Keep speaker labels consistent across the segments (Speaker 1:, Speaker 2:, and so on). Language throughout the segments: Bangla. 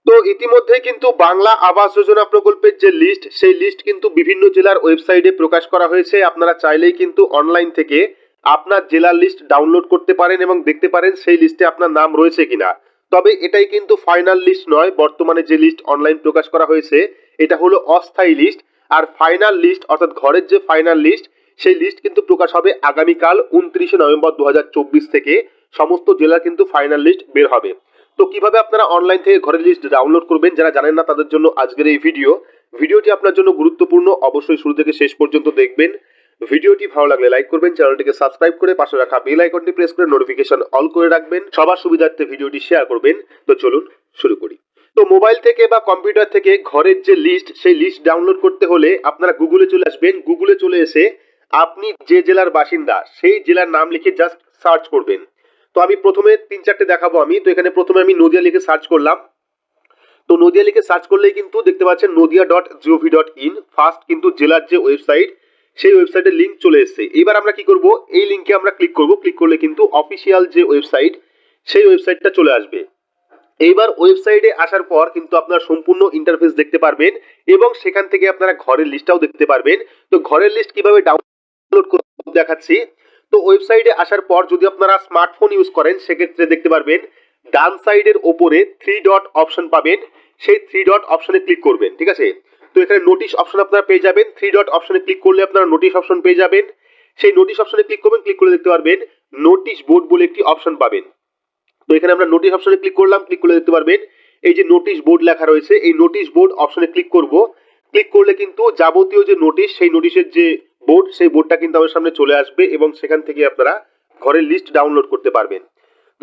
Speaker 1: তো ইতিমধ্যে কিন্তু বাংলা আবাস যোজনা প্রকল্পের যে লিস্ট, সেই লিস্ট কিন্তু বিভিন্ন জেলার ওয়েবসাইটে প্রকাশ করা হয়েছে। আপনারা চাইলেই কিন্তু অনলাইন থেকে আপনার জেলার লিস্ট ডাউনলোড করতে পারেন এবং দেখতে পারেন সেই লিস্টে আপনার নাম রয়েছে কিনা। তবে এটাই কিন্তু ফাইনাল লিস্ট নয়। বর্তমানে যে লিস্ট অনলাইন প্রকাশ করা হয়েছে এটা হলো অস্থায়ী লিস্ট। আর ফাইনাল লিস্ট অর্থাৎ ঘরের যে ফাইনাল লিস্ট, সেই লিস্ট কিন্তু প্রকাশ হবে আগামীকাল 29শে নভেম্বর 2024 থেকে। সমস্ত জেলার কিন্তু ফাইনাল লিস্ট বের হবে। তো কিভাবে আপনারা অনলাইন থেকে ঘরের লিস্ট ডাউনলোড করবেন যারা জানেন না তাদের জন্য আজকের এই ভিডিওটি আপনার জন্য গুরুত্বপূর্ণ। অবশ্যই শুরু থেকে শেষ পর্যন্ত দেখবেন। ভিডিওটি ভালো লাগলে লাইক করবেন, চ্যানেলটিকে সাবস্ক্রাইব করে পাশে রাখা বেল আইকনটি প্রেস করে নোটিফিকেশন অল করে রাখবেন। সবার সুবিধার্থে ভিডিওটি শেয়ার করবেন। তো চলুন শুরু করি। তো মোবাইল থেকে বা কম্পিউটার থেকে ঘরের যে লিস্ট, সেই লিস্ট ডাউনলোড করতে হলে আপনারা গুগলে চলে আসবেন। গুগলে চলে এসে আপনি যে জেলার বাসিন্দা সেই জেলার নাম লিখে জাস্ট সার্চ করবেন। তো আমি প্রথমে 3-4টে দেখাবো। তো এখানে প্রথমে আমি নদিয়া লিখে সার্চ করলাম। তো নদিয়া লিখে সার্চ করলেই কিন্তু দেখতে পাচ্ছেন nodia.gov.in ফার্স্ট কিন্তু জেলার যে ওয়েবসাইট, সেই ওয়েবসাইটের লিঙ্ক চলে এসেছে। এবার আমরা কি করব, এই লিঙ্কে আমরা ক্লিক করব। ক্লিক করলে কিন্তু অফিসিয়াল যে ওয়েবসাইট, সেই ওয়েবসাইটটা চলে আসবে। এইবার ওয়েবসাইটে আসার পর কিন্তু আপনারা সম্পূর্ণ ইন্টারফেস দেখতে পারবেন এবং সেখান থেকে আপনারা ঘরের লিস্টটাও দেখতে পারবেন। তো ঘরের লিস্ট কিভাবে ডাউনলোড করতে দেখাচ্ছি। তো ওয়েবসাইটে আসার পর যদি আপনারা স্মার্টফোন ইউজ করেন সেক্ষেত্রে দেখতে পারবেন ডান সাইডের ওপরে 3 ডট অপশন পাবেন। সেই 3 ডট অপশনে ক্লিক করবেন, ঠিক আছে। তো এখানে নোটিশ অপশন আপনারা পেয়ে যাবেন। 3 ডট অপশনে ক্লিক করলে আপনারা নোটিশ অপশন পেয়ে যাবেন। সেই নোটিশ অপশনে ক্লিক করবেন। ক্লিক করলে দেখতে পারবেন নোটিশ বোর্ড বলে একটি অপশন পাবেন। তো এখানে আমরা নোটিশ অপশনে ক্লিক করলাম। ক্লিক করলে দেখতে পারবেন এই যে নোটিশ বোর্ড লেখা রয়েছে, এই নোটিশ বোর্ড অপশনে ক্লিক করব। ক্লিক করলে কিন্তু যাবতীয় যে নোটিশ, সেই নোটিশের যে বোর্ড, সেই বোর্ডটা কিন্তু আমার সামনে চলে আসবে এবং সেখান থেকে আপনারা ঘরের লিস্ট ডাউনলোড করতে পারবেন।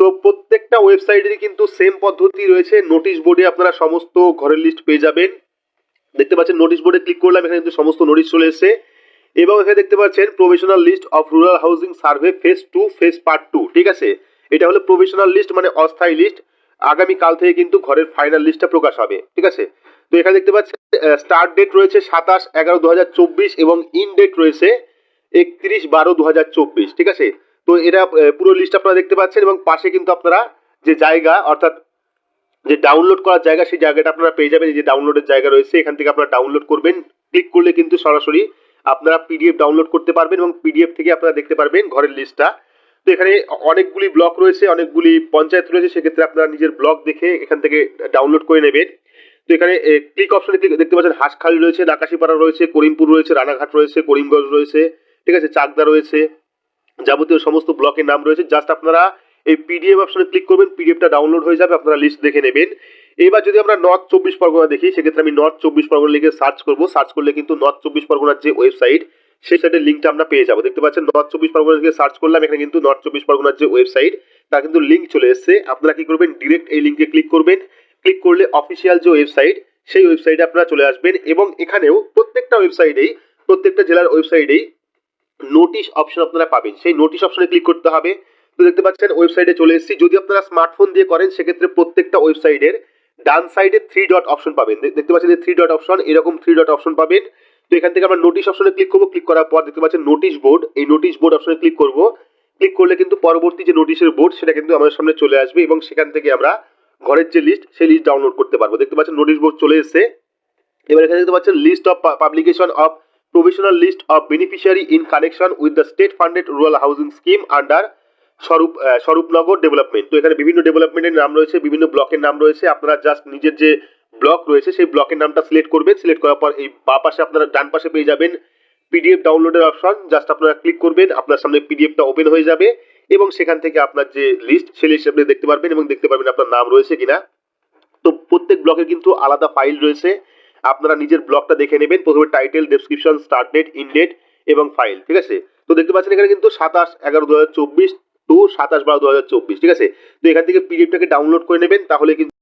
Speaker 1: তো প্রত্যেকটা ওয়েবসাইটেরই কিন্তু সেম পদ্ধতি রয়েছে। নোটিশ বোর্ডে আপনারা সমস্ত ঘরের লিস্ট পেয়ে যাবেন। দেখতে পাচ্ছেন নোটিশ বোর্ডে ক্লিক করলাম, এখানে কিন্তু সমস্ত নোটিশ চলে এসেছে এবং এখানে দেখতে পাচ্ছেন provisional list of rural housing survey phase 2 phase part 2, ঠিক আছে। এটা হলো প্রভিশনাল লিস্ট মানে অস্থায়ী লিস্ট। আগামীকাল থেকে কিন্তু ঘরের ফাইনাল লিস্টটা প্রকাশ হবে, ঠিক আছে। তো এখানে দেখতে পাচ্ছেন স্টার্ট ডেট রয়েছে 27/11/2024 এবং ইন ডেট রয়েছে 31/12/2024, ঠিক আছে। তো এটা পুরো লিস্ট আপনারা দেখতে পাচ্ছেন এবং পাশে কিন্তু আপনারা যে জায়গা অর্থাৎ যে ডাউনলোড করার জায়গা, সেই জায়গাটা আপনারা পেয়ে যাবেন। এই যে ডাউনলোডের জায়গা রয়েছে, এখান থেকে আপনারা ডাউনলোড করবেন। ক্লিক করলে কিন্তু সরাসরি আপনারা পিডিএফ ডাউনলোড করতে পারবেন এবং পিডিএফ থেকে আপনারা দেখতে পারবেন ঘরের লিস্টটা। তো এখানে অনেকগুলি ব্লক রয়েছে, অনেকগুলি পঞ্চায়েত রয়েছে, সেক্ষেত্রে আপনারা নিজের ব্লক দেখে এখান থেকে ডাউনলোড করে নেবেন। তো এখানে ক্লিক অপশনে ক্লিক দেখতে পাচ্ছেন হাঁসখালি রয়েছে, নাকাশিপাড়া রয়েছে, করিমপুর রয়েছে, রানাঘাট রয়েছে, করিমগঞ্জ রয়েছে, ঠিক আছে, চাকদা রয়েছে, যাবতীয় সমস্ত ব্লকের নাম রয়েছে। জাস্ট আপনারা এই পিডিএফ অপশনে ক্লিক করবেন, পিডিএফটা ডাউনলোড হয়ে যাবে, আপনারা লিস্ট দেখে নেবেন। এবার যদি আমরা নর্থ 24 পরগনা দেখি, সেক্ষেত্রে আমি নর্থ 24 পরগনা লিখে সার্চ করব। সার্চ করলে কিন্তু নর্থ 24 পরগনার যে ওয়েবসাইট, সেই সাইটের লিঙ্কটা আমরা পেয়ে যাবো। দেখতে পাচ্ছেন নর্থ 24 পরগনা লিখে সার্চ করলাম, এখানে কিন্তু নর্থ 24 পরগনার যে ওয়েবসাইট, তার কিন্তু লিঙ্ক চলে এসেছে। আপনারা কি করবেন, ডিরেক্ট এই লিঙ্কে ক্লিক করবেন। ক্লিক করলে অফিসিয়াল যে ওয়েবসাইট, সেই ওয়েবসাইটে আপনারা চলে আসবেন এবং এখানেও প্রত্যেকটা ওয়েবসাইটেই, প্রত্যেকটা জেলার ওয়েবসাইটেই নোটিশ অপশন আপনারা পাবেন। সেই নোটিশ অপশনে ক্লিক করতে হবে। তো দেখতে পাচ্ছেন ওয়েবসাইটে চলে এসেছি। যদি আপনারা স্মার্টফোন দিয়ে করেন সেক্ষেত্রে প্রত্যেকটা ওয়েবসাইটের ডান সাইডে 3 ডট অপশন পাবেন। দেখতে পাচ্ছেন 3 ডট অপশন, এরকম 3 ডট অপশন পাবেন। তো এখান থেকে আমরা নোটিশ অপশনে ক্লিক করব। ক্লিক করার পর দেখতে পাচ্ছেন নোটিশ বোর্ড, এই নোটিশ বোর্ড অপশনে ক্লিক করব। ক্লিক করলে কিন্তু পরবর্তী যে নোটিশের বোর্ড, সেটা কিন্তু আমাদের সামনে চলে আসবে এবং সেখান থেকে আমরা ঘরের যে লিস্ট, সেই লিস্ট ডাউনলোড করতে পারবো। দেখতে পাচ্ছেন নোটিশ বোর্ড চলে এসেছে। এবার এখানে দেখতে পাচ্ছেন list of publication of provisional list of beneficiary in connection with the state funded rural housing scheme under Swarupnagar development. তো এখানে বিভিন্ন ডেভেলপমেন্টের নাম রয়েছে, বিভিন্ন ব্লকের নাম রয়েছে। আপনারা জাস্ট নিজের যে ব্লক রয়েছে সেই ব্লকের নামটা সিলেক্ট করবেন। সিলেক্ট করার পর এই বা পাশে আপনারা ডান পাশে পেয়ে যাবেন পিডিএফ ডাউনলোডের অপশন। জাস্ট আপনারা ক্লিক করবেন, আপনার সামনে পিডিএফটা ওপেন হয়ে যাবে এবং সেখান থেকে আপনার যে লিস্ট, সেই লিস্ট আপনি দেখতে পারবেন এবং দেখতে পারবেন আপনার নাম রয়েছে কিনা। তো প্রত্যেক ব্লকের কিন্তু আলাদা ফাইল রয়েছে, আপনারা নিজের ব্লকটা দেখে নেবেন। প্রথমে title, description, start date, end date এবং ফাইল, ঠিক আছে। তো দেখতে পাচ্ছেন এখানে কিন্তু 27/11/2024 টু 27/12/2024, ঠিক আছে। তো এখান থেকে পিডিএফটাকে ডাউনলোড করে নেবেন, তাহলে কিন্তু